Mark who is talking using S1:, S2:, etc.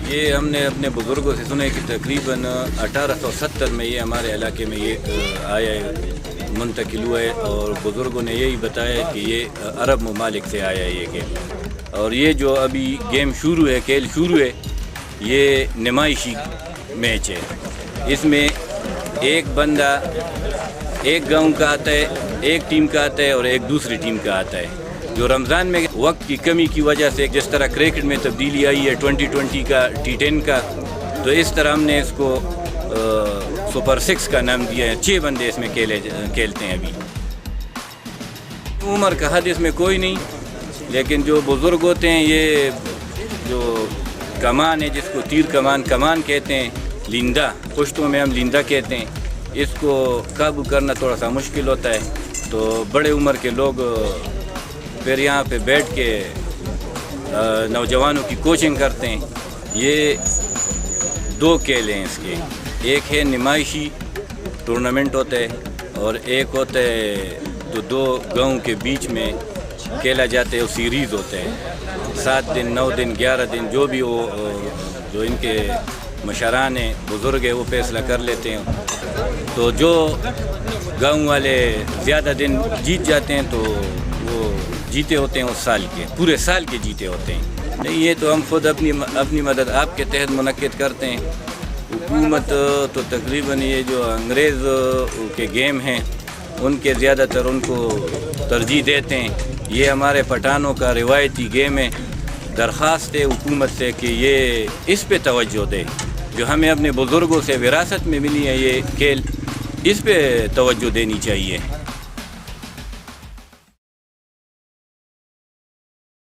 S1: یہ ہم نے اپنے بزرگوں سے سنا ہے کہ تقریباً 1870 میں یہ ہمارے علاقے میں یہ آیا ہے، منتقل ہوا ہے، اور بزرگوں نے یہی بتایا کہ یہ عرب ممالک سے آیا ہے یہ کھیل. اور یہ جو ابھی گیم شروع ہے، کھیل شروع ہے، یہ نمائشی میچ ہے. اس میں ایک بندہ ایک گاؤں کا آتا ہے، ایک ٹیم کا آتا ہے اور ایک دوسری ٹیم کا آتا ہے. جو رمضان میں وقت کی کمی کی وجہ سے جس طرح کرکٹ میں تبدیلی آئی ہے 2020 کا T10 کا، تو اس طرح ہم نے اس کو سپر 6 کا نام دیا ہے. 6 بندے اس میں کھیلتے ہیں. ابھی عمر کا حد اس میں کوئی نہیں، لیکن جو بزرگ ہوتے ہیں، یہ جو کمان ہے جس کو تیر کمان کہتے ہیں، لندہ پشتوں میں ہم لندہ کہتے ہیں، اس کو قابو کرنا تھوڑا سا مشکل ہوتا ہے. تو بڑے عمر کے لوگ پھر یہاں پہ بیٹھ کے نوجوانوں کی کوچنگ کرتے ہیں. یہ 2 کھیل ہیں اس کے، ایک ہے نمائشی ٹورنامنٹ ہوتا ہے اور ایک ہوتا ہے تو 2 گاؤں کے بیچ میں کھیلا جاتا ہے. وہ سیریز ہوتا ہے 7 دن 9 دن 11 دن جو بھی وہ جو ان کے مشران ہیں، بزرگ ہیں، وہ فیصلہ کر لیتے ہیں. تو جو گاؤں والے زیادہ دن جیت جاتے ہیں تو وہ جیتے ہوتے ہیں، اس سال کے پورے سال کے جیتے ہوتے ہیں. نہیں، یہ تو ہم خود اپنی مدد آپ کے تحت منعقد کرتے ہیں. حکومت تو تقریباً یہ جو انگریز کے گیم ہیں ان کے زیادہ تر ان کو ترجیح دیتے ہیں. یہ ہمارے پٹھانوں کا روایتی گیم ہے. درخواست ہے حکومت سے کہ یہ اس پہ توجہ دے، جو ہمیں اپنے بزرگوں سے وراثت میں ملی ہے یہ کھیل، اس پہ توجہ دینی چاہیے.